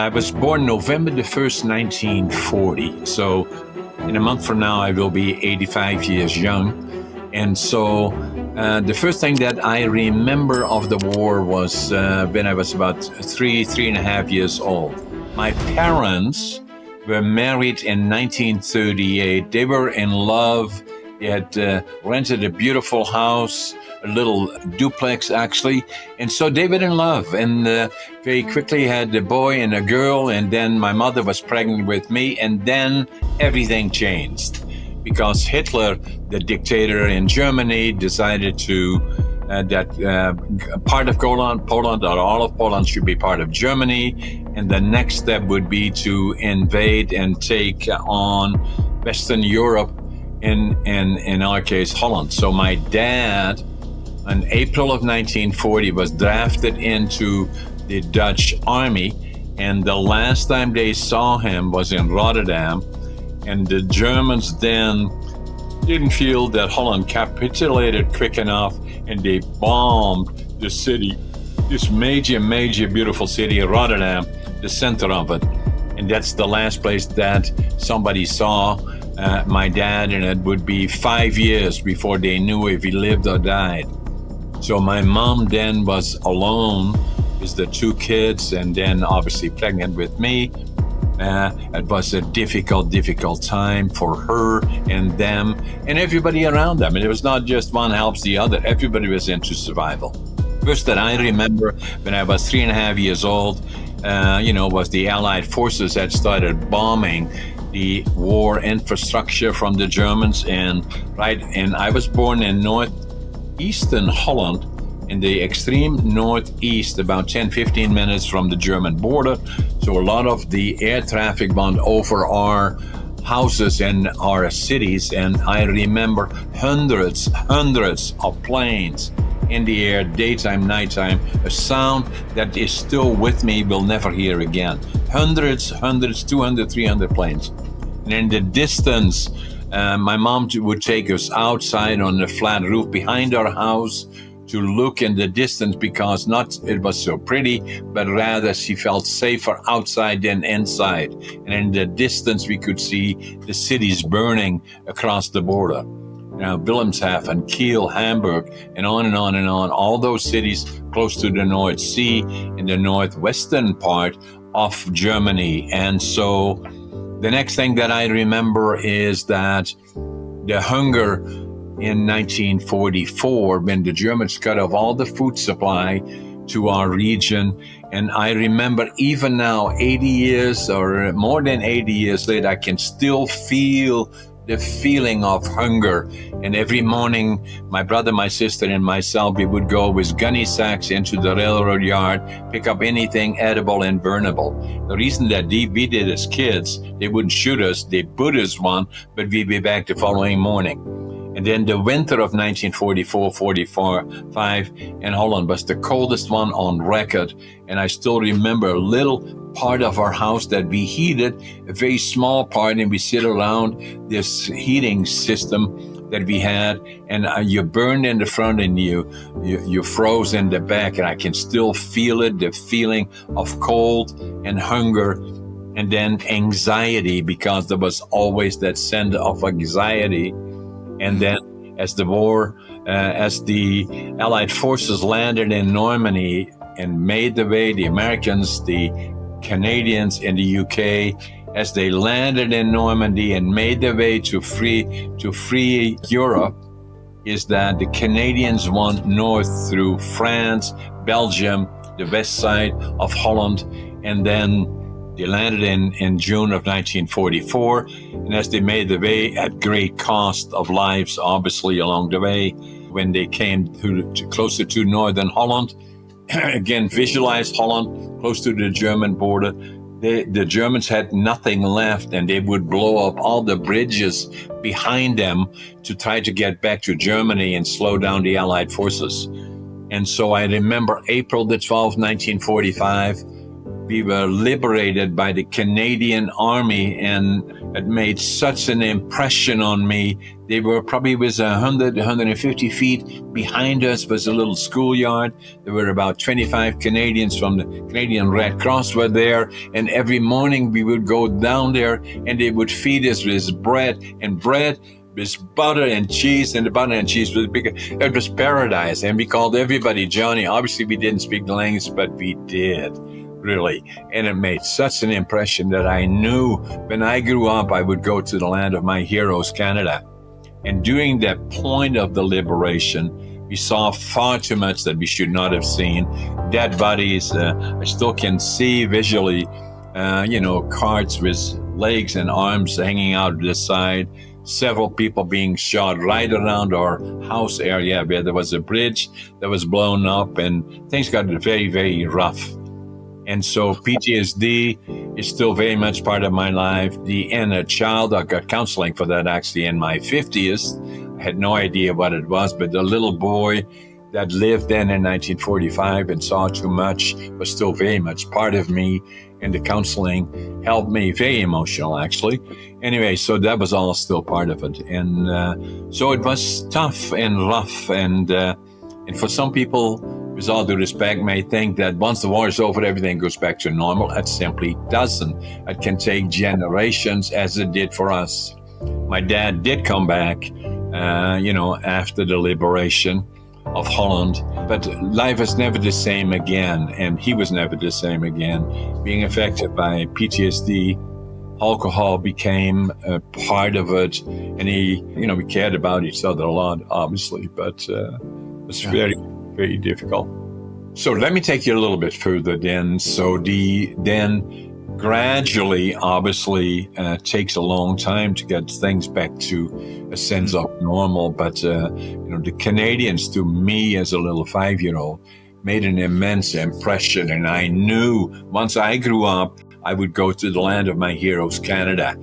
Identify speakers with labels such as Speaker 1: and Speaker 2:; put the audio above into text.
Speaker 1: I was born November the 1st, 1940. So in a month from now, I will be 85 years young. And so the first thing that I remember of the war was when I was about three and a half years old. My parents were married in 1938. They were in love. They had rented a beautiful house, a little duplex actually. And so they were in love and very quickly had a boy and a girl. And then my mother was pregnant with me. And then everything changed because Hitler, the dictator in Germany, decided to that part of Poland or all of Poland should be part of Germany. And the next step would be to invade and take on Western Europe, in our case, Holland. So my dad, in April of 1940, was drafted into the Dutch army. And the last time they saw him was in Rotterdam. And the Germans then didn't feel that Holland capitulated quick enough, and they bombed the city, this major, beautiful city, Rotterdam, the center of it. And that's the last place that somebody saw my dad, and it would be 5 years before they knew if he lived or died. So my mom then was alone with the two kids, and then obviously pregnant with me. It was a difficult time for her and them and everybody around them. And it was not just one helps the other. Everybody was into survival. First that I remember when I was 3.5 years old, was the Allied forces that started bombing the war infrastructure from the Germans. And I was born in northeastern Holland, in the extreme northeast, about 10-15 minutes from the German border. So a lot of the air traffic went over our houses and our cities. And I remember hundreds of planes in the air, daytime, nighttime, a sound that is still with me, will never hear again. Hundreds, 200, 300 planes. And in the distance, my mom would take us outside on the flat roof behind our house to look in the distance, because not it was so pretty, but rather she felt safer outside than inside. And in the distance, we could see the cities burning across the border. Wilhelmshaven, Kiel, Hamburg, and on and on and on. All those cities close to the North Sea in the northwestern part of Germany. And so the next thing that I remember is that the hunger in 1944, when the Germans cut off all the food supply to our region. And I remember even now, 80 years or more than 80 years later, I can still feel the feeling of hunger. And every morning, my brother, my sister, and myself, we would go with gunny sacks into the railroad yard, pick up anything edible and burnable. The reason that we did as kids, they wouldn't shoot us, they put us one, but we'd be back the following morning. And then the winter of 1944-45 in Holland was the coldest one on record. And I still remember a little part of our house that we heated, a very small part, and we sit around this heating system that we had, and you burned in the front and you froze in the back. And I can still feel it, the feeling of cold and hunger, and then anxiety, because there was always that sense of anxiety. And then as the Allied forces landed in Normandy and made the way, the Americans, the Canadians in the UK, as they landed in Normandy and made their way to free Europe, is that the Canadians went north through France, Belgium, the west side of Holland, and then they landed in June of 1944, and as they made the way at great cost of lives, obviously, along the way, when they came closer to northern Holland, again, visualize Holland, close to the German border, the Germans had nothing left, and they would blow up all the bridges behind them to try to get back to Germany and slow down the Allied forces. And so I remember April the 12th, 1945, we were liberated by the Canadian Army, and it made such an impression on me. They were probably 150 feet behind us was a little schoolyard. There were about 25 Canadians from the Canadian Red Cross were there, and every morning we would go down there and they would feed us with bread with butter and cheese, and the butter and cheese was big. It was paradise, and we called everybody Johnny. Obviously, we didn't speak the language, but we did, really. And it made such an impression that I knew when I grew up, I would go to the land of my heroes, Canada. And during that point of the liberation, we saw far too much that we should not have seen. Dead bodies, I still can see visually, carts with legs and arms hanging out of the side. Several people being shot right around our house area where there was a bridge that was blown up, and things got very, very rough. And so PTSD is still very much part of my life. A child, I got counseling for that actually in my 50s. I had no idea what it was, but the little boy that lived then in 1945 and saw too much was still very much part of me. And the counseling helped me, very emotional actually. Anyway, so that was all still part of it. And so it was tough and rough. And for some people, with all due respect, may think that once the war is over, everything goes back to normal. It simply doesn't. It can take generations, as it did for us. My dad did come back, after the liberation of Holland, but life was never the same again, and he was never the same again. Being affected by PTSD, alcohol became a part of it, and we cared about each other a lot, obviously, but it was very, very difficult. So let me take you a little bit further then. So then gradually, obviously, takes a long time to get things back to a sense of normal. But, the Canadians, to me as a little 5-year-old, made an immense impression. And I knew once I grew up, I would go to the land of my heroes, Canada.